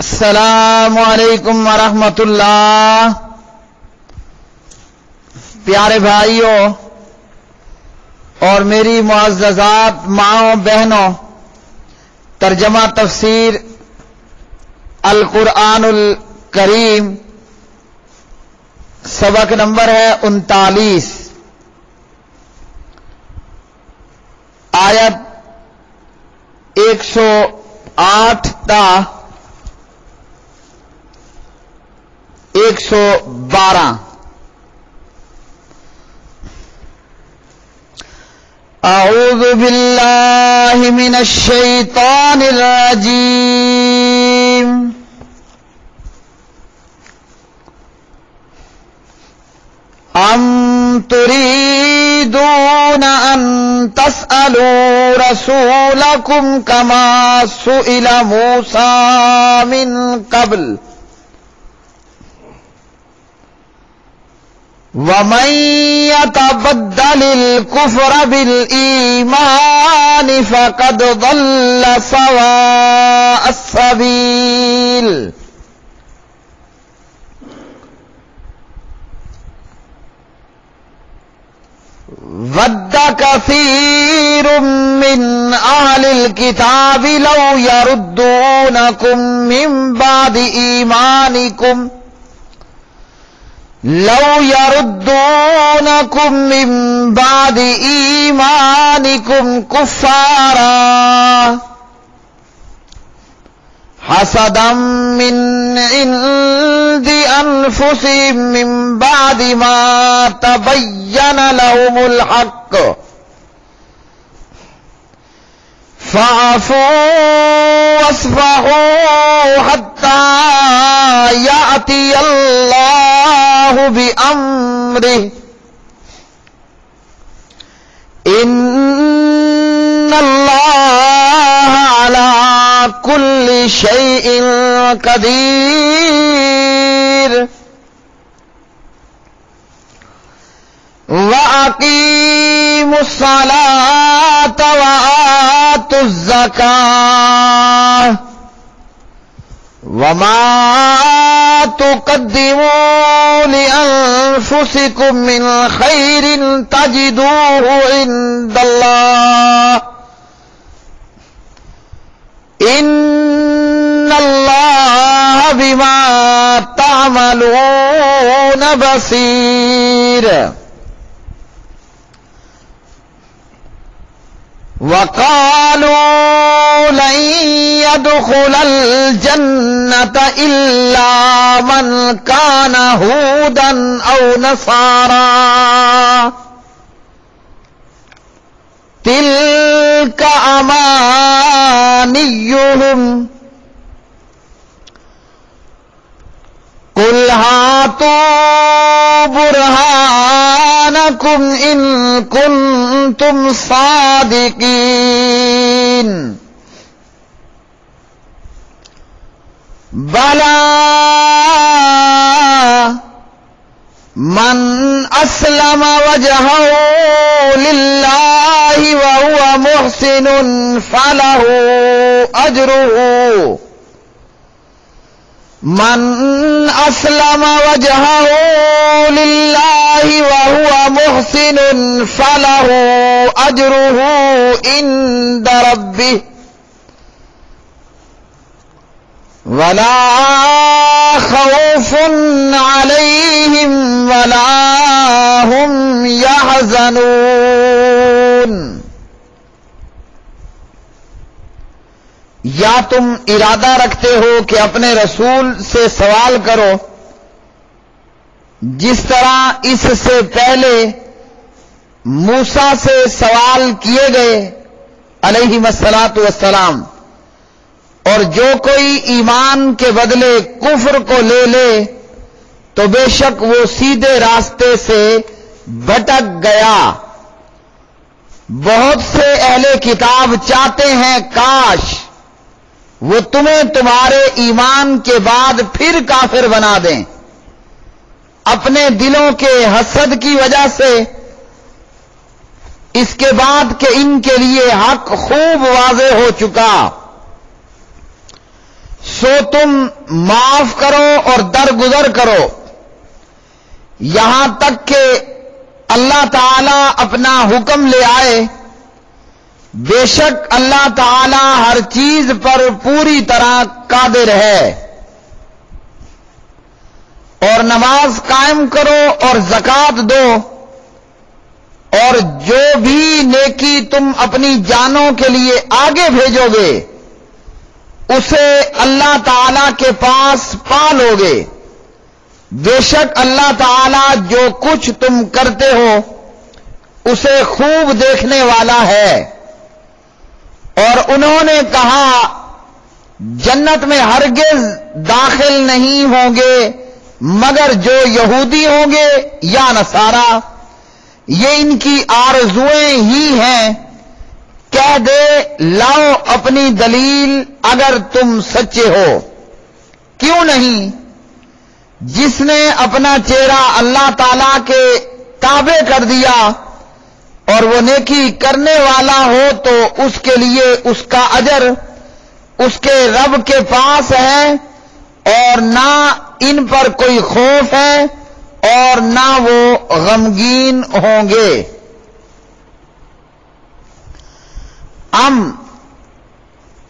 السلام علیکم ورحمۃ اللہ۔ پیارے بھائیوں اور میری معززات ماؤں بہنوں، ترجمہ تفسیر القرآن الکریم سبق نمبر ہے 39، آیت 108 تا 112۔ اعوذ باللہ من الشیطان الرجیم۔ ام تريدون ان تسألوا رسولكم كما سئل موسى من قبل ومن يتبدل الكفر بالإيمان فقد ضل سواء السبيل۔ ود كثير من أهل الكتاب لو يردونكم من بعد إيمانكم كفارا حسدا من عند أنفسهم من بعد ما تبين لهم الحق فاعفوا واصفحوا حتى يأتي الله بأمره إن الله على كل شيء قدير۔ وَأَقِيمُوا الصَّلَاةَ وَآتُوا الزَّكَاةَ وَمَا تُقَدِّمُوا لِأَنفُسِكُم مِّنْ خَيْرٍ تَجِدُوهُ عِندَ اللَّهِ إِنَّ اللَّهَ بِمَا تَعْمَلُونَ بَصِيرٌ۔ وقالوا لن يدخل الجنة إلا من كان هودا أو نصارى تلك أمانيهم قل هاتوا برهانكم إن كنتم صادقين۔ بلى من أسلم وجهه لله وهو محسن فله أجره من أسلم وجهه لله وهو محسن فله أجره عند ربه ولا خوف عليهم ولا هم يحزنون۔ یا تم ارادہ رکھتے ہو کہ اپنے رسول سے سوال کرو جس طرح اس سے پہلے موسیٰ سے سوال کیے گئے علیہم الصلاۃ والسلام، اور جو کوئی ایمان کے بدلے کفر کو لے لے تو بے شک وہ سیدھے راستے سے بھٹک گیا۔ بہت سے اہل کتاب چاہتے ہیں کاش وہ تمہیں تمہارے ایمان کے بعد پھر کافر بنا دیں، اپنے دلوں کے حسد کی وجہ سے، اس کے بعد کہ ان کے لیے حق خوب واضح ہو چکا۔ سو تم معاف کرو اور درگزر کرو، یہاں تک کہ اللہ تعالی اپنا حکم لے آئے۔ بے شک اللہ تعالی ہر چیز پر پوری طرح قادر ہے۔ اور نماز قائم کرو اور زکوٰۃ دو، اور جو بھی نیکی تم اپنی جانوں کے لیے آگے بھیجو گے اسے اللہ تعالی کے پاس پا لو گے۔ بے شک اللہ تعالی جو کچھ تم کرتے ہو اسے خوب دیکھنے والا ہے۔ اور انہوں نے کہا جنت میں ہرگز داخل نہیں ہوں گے مگر جو یہودی ہوں گے یا نصارا، یہ ان کی آرزوئیں ہی ہیں۔ کہہ دے لاؤ اپنی دلیل اگر تم سچے ہو۔ کیوں نہیں؟ جس نے اپنا چہرہ اللہ تعالی کے تابع کر دیا اور وہ نیکی کرنے والا ہو تو اس کے لیے اس کا اجر اس کے رب کے پاس ہے، اور نہ ان پر کوئی خوف ہے اور نہ وہ غمگین ہوں گے۔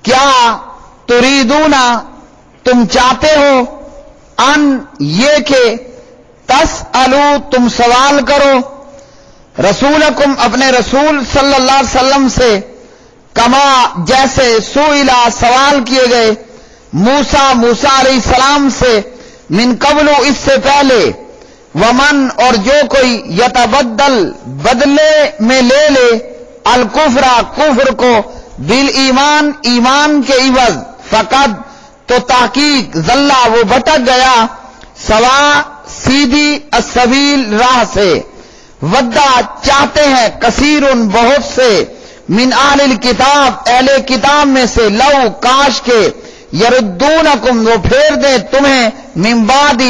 کیا تریدون، تم چاہتے ہو، ان یہ کہ تسألو تم سوال کرو، رسولکم اپنے رسول صلی اللہ علیہ وسلم سے، کما جیسے سئلا سوال کیے گئے موسیٰ علیہ السلام سے، من قبل اس سے پہلے، ومن اور جو کوئی یتبدل بدلے میں لے لے الکفر کفر کو بالایمان ایمان کے عوض، فقد تو تحقیق ذلہ وہ بھٹک گیا، سوا سیدھی السبیل راہ سے، ودہ چاہتے ہیں کثیر بہت سے، من اہل الکتاب اہل کتاب میں سے، لو کاش کے، یردونکم وہ پھیر دیں تمہیں، من بعد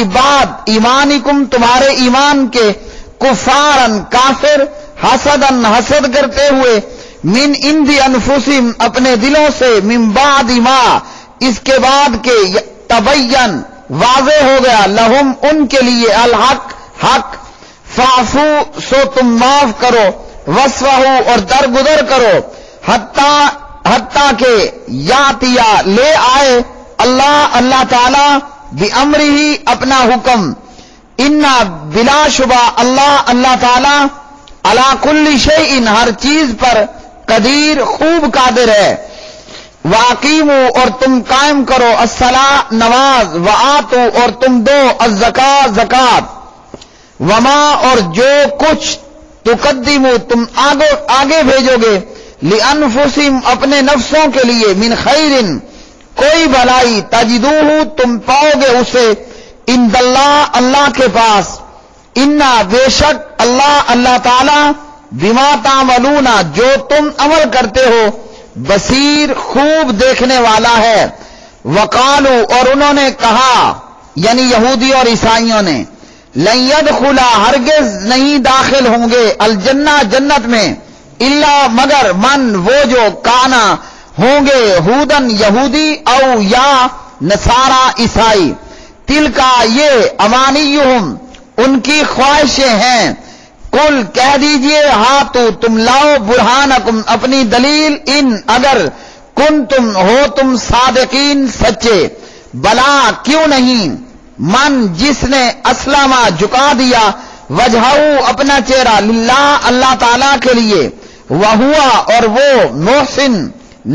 ایمانکم تمہارے ایمان کے، کفارن کافر، حسدن حسد کرتے ہوئے، من عند انفسہم اپنے دلوں سے، من بعد ما اس کے بعد کہ تبین واضح ہو گیا، لہم ان کے لیے، الحق حق، فاعفو سو تم معاف کرو، وصفحوا اور درگزر کرو، حتیٰ کہ یاتیا لے آئے اللہ تعالی بامرہ اپنا حکم، انا بلا شبہ اللہ تعالی علی کل شیء ہر چیز پر قدیر خوب قادر ہے۔ واقیموا اور تم قائم کرو، الصلاۃ نماز، وآتوا اور تم دو، الزکاۃ زکات، وما اور جو کچھ تقدموا تم آگے بھیجو گے، لانفسہم اپنے نفسوں کے لیے، من خیر کوئی بھلائی، تجدوہ تم پاؤ گے اسے، عند اللہ کے پاس، انا بے شک اللہ تعالی بما تعملون جو تم عمل کرتے ہو، بصیر خوب دیکھنے والا ہے۔ وقالو اور انہوں نے کہا، یعنی یہودی اور عیسائیوں نے، لن يدخل ہرگز نہیں داخل ہوں گے الجنہ جنت میں، الا مگر من وہ جو کانا ہوں گے ہودن یہودی، او یا نصارا عیسائی، تل کا یہ امانیہم ان کی خواہشیں ہیں، قل کہہ دیجئے ہاتو تم لاؤ برہانکم اپنی دلیل، ان اگر کنتم ہو تم صادقین سچے، بلا کیوں نہیں، من جس نے اسلمہ جھکا دیا، وجہو اپنا چہرہ، للہ اللہ تعالی کے لیے، وہوا اور وہ محسن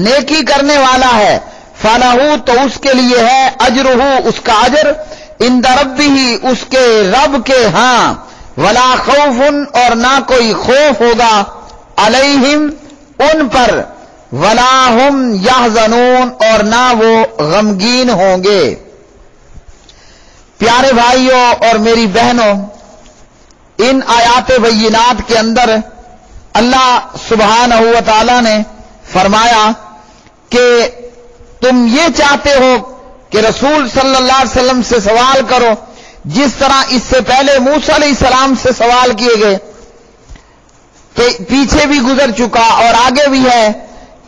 نیکی کرنے والا ہے، فلہو تو اس کے لیے ہے، اجرہ اس کا اجر، عند ربہ اس کے رب کے ہاں، ولا خوف اور نہ کوئی خوف ہوگا، علیہم ان پر، ولا ہم یحزنون اور نہ وہ غمگین ہوں گے۔ پیارے بھائیوں اور میری بہنوں، ان آیات بینات کے اندر اللہ سبحانہ و تعالی نے فرمایا کہ تم یہ چاہتے ہو کہ رسول صلی اللہ علیہ وسلم سے سوال کرو جس طرح اس سے پہلے موسیٰ علیہ السلام سے سوال کیے گئے، کہ پیچھے بھی گزر چکا اور آگے بھی ہے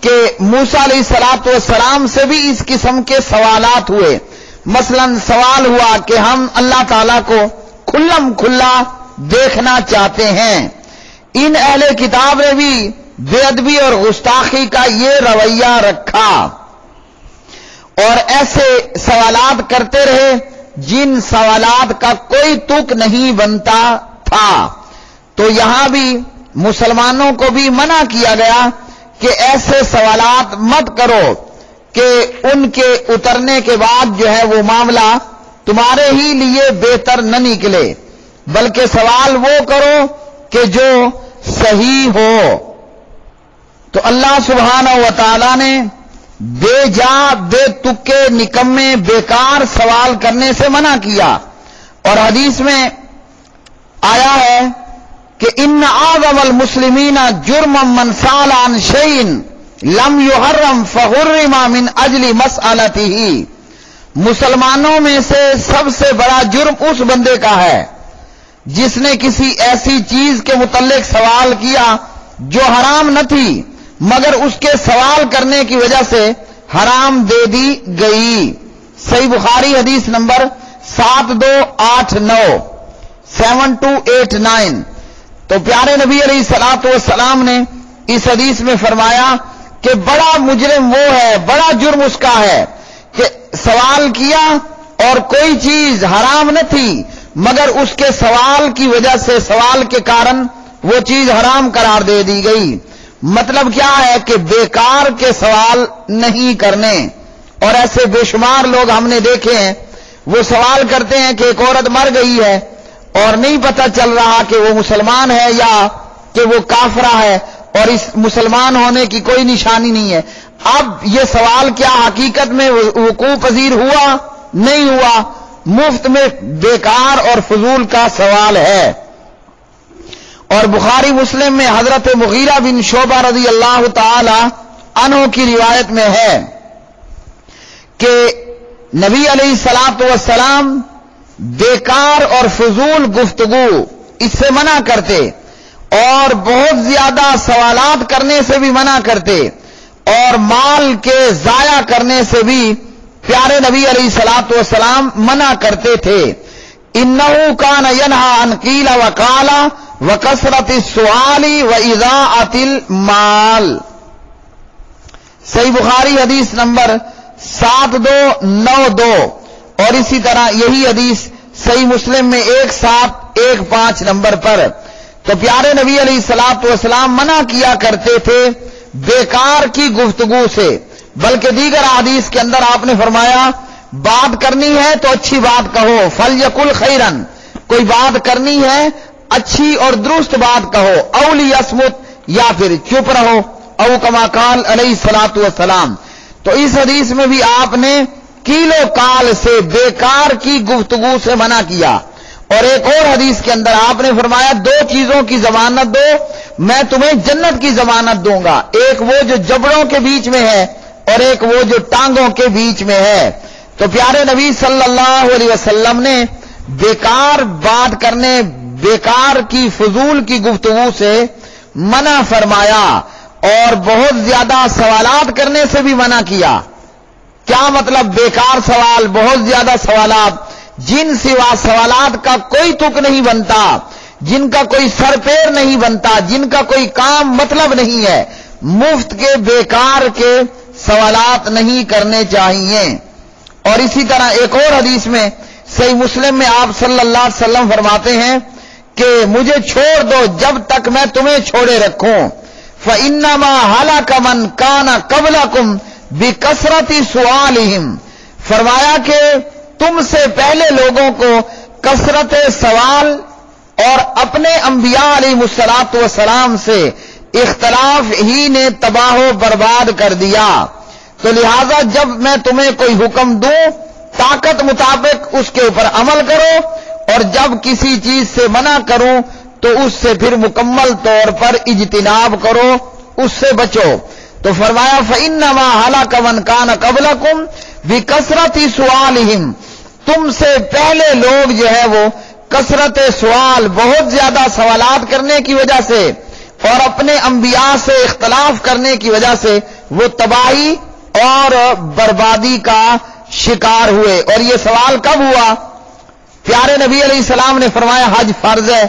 کہ موسیٰ علیہ السلام سے بھی اس قسم کے سوالات ہوئے. مثلا سوال ہوا کہ ہم اللہ تعالیٰ کو کھلم کھلا دیکھنا چاہتے ہیں. ان اہل کتاب نے بھی بے ادبی اور گستاخی کا یہ رویہ رکھا اور ایسے سوالات کرتے رہے جن سوالات کا کوئی تک نہیں بنتا تھا. تو یہاں بھی مسلمانوں کو بھی منع کیا گیا کہ ایسے سوالات مت کرو کہ ان کے اترنے کے بعد جو ہے وہ معاملہ تمہارے ہی لیے بہتر نہ نکلے، بلکہ سوال وہ کرو کہ جو صحیح ہو. تو اللہ سبحانہ و تعالی نے بے جا بے تکے نکمے بیکار سوال کرنے سے منع کیا. اور حدیث میں آیا ہے کہ ان اعظم المسلمین جرما من سال عن شیء لم يحرم فحرم من اجل مسألته. مسلمانوں میں سے سب سے بڑا جرم اس بندے کا ہے جس نے کسی ایسی چیز کے متعلق سوال کیا جو حرام نہ تھی مگر اس کے سوال کرنے کی وجہ سے حرام دے دی گئی. صحیح بخاری حدیث نمبر 7289 7289. تو پیارے نبی علیہ الصلوۃ والسلام نے اس حدیث میں فرمایا کہ بڑا مجرم وہ ہے، بڑا جرم اس کا ہے کہ سوال کیا اور کوئی چیز حرام نہ تھی مگر اس کے سوال کی وجہ سے، سوال کے کارن وہ چیز حرام قرار دے دی گئی. مطلب کیا ہے کہ بیکار کے سوال نہیں کرنے. اور ایسے بے شمار لوگ ہم نے دیکھے ہیں، وہ سوال کرتے ہیں کہ ایک عورت مر گئی ہے اور نہیں پتہ چل رہا کہ وہ مسلمان ہے یا کہ وہ کافرہ ہے اور اس مسلمان ہونے کی کوئی نشانی نہیں ہے. اب یہ سوال کیا حقیقت میں وقوع پذیر ہوا؟ نہیں ہوا، مفت میں بیکار اور فضول کا سوال ہے. اور بخاری مسلم میں حضرت مغیرہ بن شعبہ رضی اللہ تعالی عنہ کی روایت میں ہے کہ نبی علیہ الصلوۃ والسلام بیکار اور فضول گفتگو اس سے منع کرتے اور بہت زیادہ سوالات کرنے سے بھی منع کرتے اور مال کے ضائع کرنے سے بھی پیارے نبی علیہ الصلوۃ والسلام منع کرتے تھے. انه كان ينهى عن قيل وقال وکثرت السؤال واضاعت المال. صحیح بخاری حدیث نمبر 7292. اور اسی طرح یہی حدیث صحیح مسلم میں 1715 نمبر پر. تو پیارے نبی علیہ الصلوۃ والسلام منع کیا کرتے تھے بیکار کی گفتگو سے، بلکہ دیگر حدیث کے اندر آپ نے فرمایا بات کرنی ہے تو اچھی بات کہو، فلیقل خیرا، کوئی بات کرنی ہے اچھی اور درست بات کہو، او لیصمت، یا پھر چپ رہو، او کما قال علیہ الصلوۃ والسلام. تو اس حدیث میں بھی آپ نے کیلو کال سے بیکار کی گفتگو سے منع کیا. اور ایک اور حدیث کے اندر آپ نے فرمایا دو چیزوں کی ضمانت دو میں تمہیں جنت کی ضمانت دوں گا، ایک وہ جو جبڑوں کے بیچ میں ہے اور ایک وہ جو ٹانگوں کے بیچ میں ہے. تو پیارے نبی صلی اللہ علیہ وسلم نے بیکار بات کرنے، بیکار کی فضول کی گفتگو سے منع فرمایا اور بہت زیادہ سوالات کرنے سے بھی منع کیا. کیا مطلب بیکار سوال، بہت زیادہ سوالات جن سوا سوالات کا کوئی تک نہیں بنتا، جن کا کوئی سر پیر نہیں بنتا، جن کا کوئی کام مطلب نہیں ہے، مفت کے بیکار کے سوالات نہیں کرنے چاہیے. اور اسی طرح ایک اور حدیث میں صحیح مسلم میں آپ صلی اللہ علیہ وسلم فرماتے ہیں کہ مجھے چھوڑ دو جب تک میں تمہیں چھوڑے رکھوں. فَإِنَّمَا هَلَكَ مَنْ كَانَ قَبْلَكُمْ بِكَثْرَةِ سُؤَالِهِمْ. فرمایا کہ تم سے پہلے لوگوں کو کثرت سوال اور اپنے انبیاء علیہ الصلوۃ والسلام سے اختلاف ہی نے تباہ و برباد کر دیا. تو لہذا جب میں تمہیں کوئی حکم دوں طاقت مطابق اس کے اوپر عمل کرو، اور جب کسی چیز سے منع کروں تو اس سے پھر مکمل طور پر اجتناب کرو، اس سے بچو. تو فرمایا فَإِنَّمَا هَلَكَ مَنْ كَانَ قَبْلَكُمْ بِكَثْرَةِ سُؤَالِهِمْ. تم سے پہلے لوگ جو ہے وہ کثرت سوال، بہت زیادہ سوالات کرنے کی وجہ سے اور اپنے انبیاء سے اختلاف کرنے کی وجہ سے وہ تباہی اور بربادی کا شکار ہوئے۔ اور یہ سوال کب ہوا؟ پیارے نبی علیہ السلام نے فرمایا حج فرض ہے۔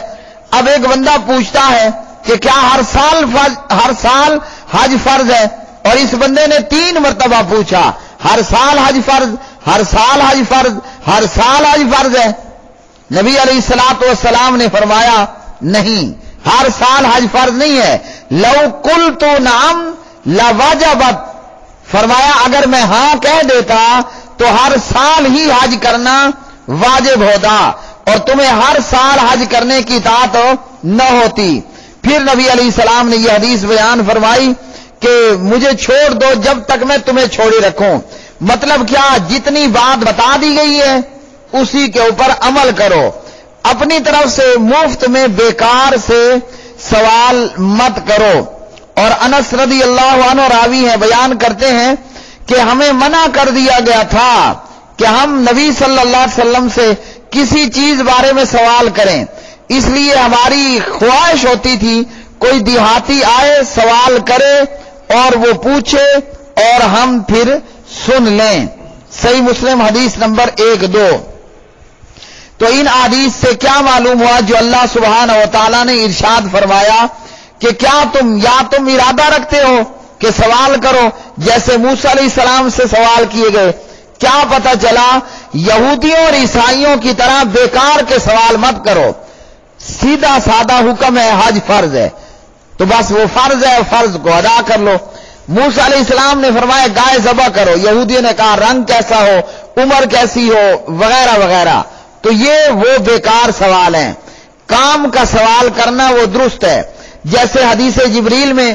اب ایک بندہ پوچھتا ہے کہ کیا ہر سال حج فرض ہے؟ اور اس بندے نے 3 مرتبہ پوچھا، ہر سال حج فرض، ہر سال حج فرض، ہر سال حج فرض ہے؟ نبی علیہ الصلوۃ والسلام نے فرمایا نہیں، ہر سال حج فرض نہیں ہے۔ لو قلت نعم لوجبت، فرمایا اگر میں ہاں کہہ دیتا تو ہر سال ہی حج کرنا واجب ہوتا اور تمہیں ہر سال حج کرنے کی اطاعت نہ ہوتی۔ پھر نبی علیہ السلام نے یہ حدیث بیان فرمائی کہ مجھے چھوڑ دو جب تک میں تمہیں چھوڑی رکھوں۔ مطلب کیا؟ جتنی بات بتا دی گئی ہے اسی کے اوپر عمل کرو، اپنی طرف سے مفت میں بیکار سے سوال مت کرو۔ اور انس رضی اللہ عنہ راوی ہیں، بیان کرتے ہیں کہ ہمیں منع کر دیا گیا تھا کہ ہم نبی صلی اللہ علیہ وسلم سے کسی چیز بارے میں سوال کریں، اس لیے ہماری خواہش ہوتی تھی کوئی دیہاتی آئے سوال کرے اور وہ پوچھے اور ہم پھر سن لیں۔ صحیح مسلم حدیث نمبر 1-2۔ تو ان حدیث سے کیا معلوم ہوا؟ جو اللہ سبحانہ و تعالیٰ نے ارشاد فرمایا کہ کیا تم ارادہ رکھتے ہو کہ سوال کرو جیسے موسیٰ علیہ السلام سے سوال کیے گئے؟ کیا پتہ چلا؟ یہودیوں اور عیسائیوں کی طرح بیکار کے سوال مت کرو، سیدھا سادہ حکم ہے حج فرض ہے تو بس وہ فرض ہے، فرض کو ادا کر لو۔ موسیٰ علیہ السلام نے فرمایا گائے ذبح کرو، یہودیوں نے کہا رنگ کیسا ہو، عمر کیسی ہو، وغیرہ وغیرہ۔ تو یہ وہ بیکار سوال ہیں، کام کا سوال کرنا وہ درست ہے۔ جیسے حدیث جبریل میں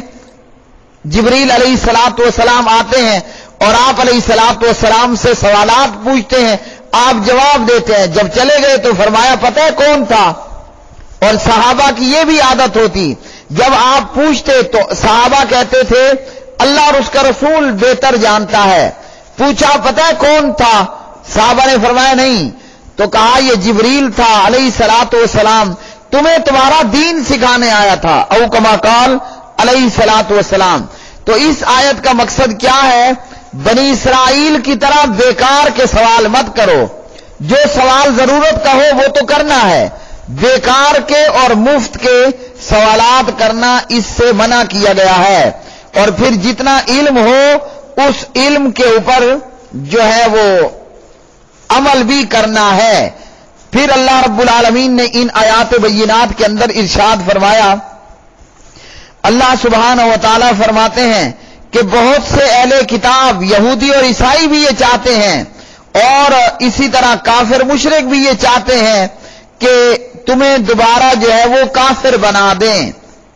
جبریل علیہ الصلوۃ والسلام آتے ہیں اور آپ علیہ الصلوۃ والسلام سے سوالات پوچھتے ہیں، آپ جواب دیتے ہیں۔ جب چلے گئے تو فرمایا پتہ ہے کون تھا؟ اور صحابہ کی یہ بھی عادت ہوتی، جب آپ پوچھتے تو صحابہ کہتے تھے اللہ اور اس کا رسول بہتر جانتا ہے۔ پوچھا پتہ ہے کون تھا؟ صحابہ نے فرمایا نہیں، تو کہا یہ جبریل تھا علیہ الصلوۃ والسلام، تمہیں تمہارا دین سکھانے آیا تھا، او کما قال علیہ الصلوۃ والسلام۔ تو اس آیت کا مقصد کیا ہے؟ بنی اسرائیل کی طرح بیکار کے سوال مت کرو، جو سوال ضرورت کا ہو وہ تو کرنا ہے، بیکار کے اور مفت کے سوالات کرنا اس سے منع کیا گیا ہے۔ اور پھر جتنا علم ہو اس علم کے اوپر جو ہے وہ عمل بھی کرنا ہے۔ پھر اللہ رب العالمین نے ان آیات بینات کے اندر ارشاد فرمایا، اللہ سبحانہ و تعالیٰ فرماتے ہیں کہ بہت سے اہل کتاب یہودی اور عیسائی بھی یہ چاہتے ہیں اور اسی طرح کافر مشرک بھی یہ چاہتے ہیں کہ تمہیں دوبارہ جو ہے وہ کافر بنا دیں۔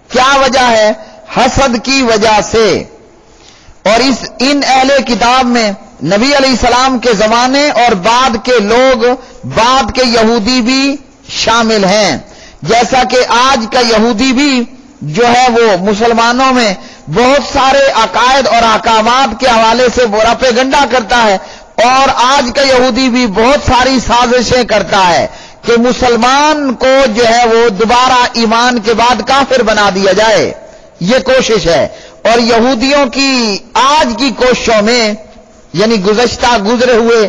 کیا وجہ ہے؟ حسد کی وجہ سے۔ اور ان اہل کتاب میں نبی علیہ السلام کے زمانے اور بعد کے لوگ، بعد کے یہودی بھی شامل ہیں، جیسا کہ آج کا یہودی بھی جو ہے وہ مسلمانوں میں بہت سارے عقائد اور احکامات کے حوالے سے پروپیگنڈا کرتا ہے، اور آج کا یہودی بھی بہت ساری سازشیں کرتا ہے کہ مسلمان کو جو ہے وہ دوبارہ ایمان کے بعد کافر بنا دیا جائے، یہ کوشش ہے۔ اور یہودیوں کی آج کی کوششوں میں، یعنی گزرے ہوئے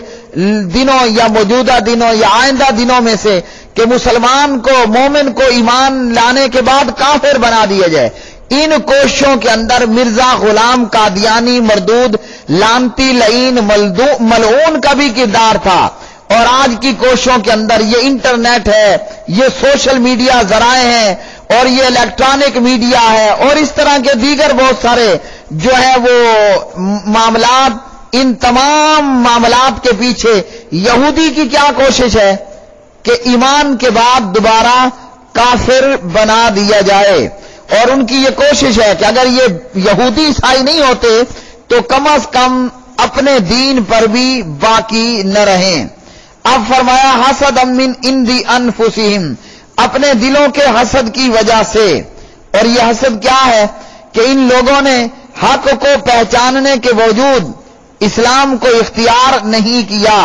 دنوں یا موجودہ دنوں یا آئندہ دنوں میں سے، کہ مسلمان کو، مومن کو ایمان لانے کے بعد کافر بنا دیا جائے، ان کوششوں کے اندر مرزا غلام قادیانی مردود لعنتی لعین ملعون کا بھی کردار تھا۔ اور آج کی کوششوں کے اندر یہ انٹرنیٹ ہے، یہ سوشل میڈیا ذرائع ہیں اور یہ الیکٹرانک میڈیا ہے اور اس طرح کے دیگر بہت سارے جو ہے وہ معاملات، ان تمام معاملات کے پیچھے یہودی کی کیا کوشش ہے کہ ایمان کے بعد دوبارہ کافر بنا دیا جائے۔ اور ان کی یہ کوشش ہے کہ اگر یہ یہودی عیسائی نہیں ہوتے تو کم از کم اپنے دین پر بھی باقی نہ رہیں۔ اب فرمایا حسد من عند انفسہم، اپنے دلوں کے حسد کی وجہ سے۔ اور یہ حسد کیا ہے کہ ان لوگوں نے حق کو پہچاننے کے باوجود اسلام کو اختیار نہیں کیا۔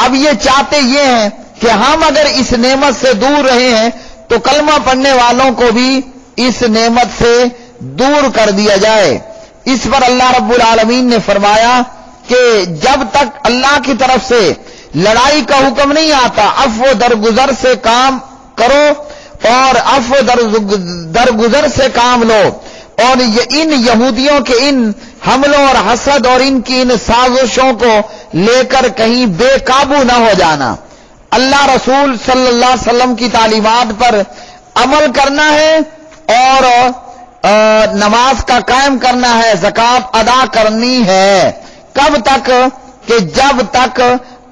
اب یہ چاہتے یہ ہیں کہ ہم اگر اس نعمت سے دور رہے ہیں تو کلمہ پڑھنے والوں کو بھی اس نعمت سے دور کر دیا جائے۔ اس پر اللہ رب العالمین نے فرمایا کہ جب تک اللہ کی طرف سے لڑائی کا حکم نہیں آتا عفو درگزر سے کام کرو اور عفو درگزر سے کام لو، اور ان یہودیوں کے ان حملوں اور حسد اور ان کی ان سازشوں کو لے کر کہیں بے قابو نہ ہو جانا۔ اللہ رسول صلی اللہ علیہ وسلم کی تعلیمات پر عمل کرنا ہے اور نماز کا قائم کرنا ہے، زکوٰۃ ادا کرنی ہے۔ کب تک؟ کہ جب تک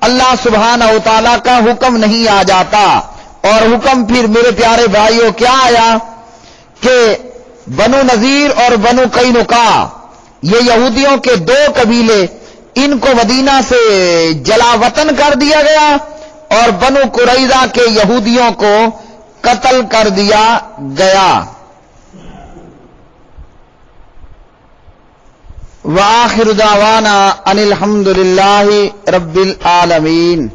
اللہ سبحانہ و تعالیٰ کا حکم نہیں آ جاتا۔ اور حکم پھر میرے پیارے بھائیوں کیا آیا کہ بنو نذیر اور بنو قینقاع یہ یہودیوں کے دو قبیلے، ان کو مدینہ سے جلا وطن کر دیا گیا اور بنو قریظہ کے یہودیوں کو قتل کر دیا گیا۔ وآخر دعوانا ان الحمد للہ رب العالمین۔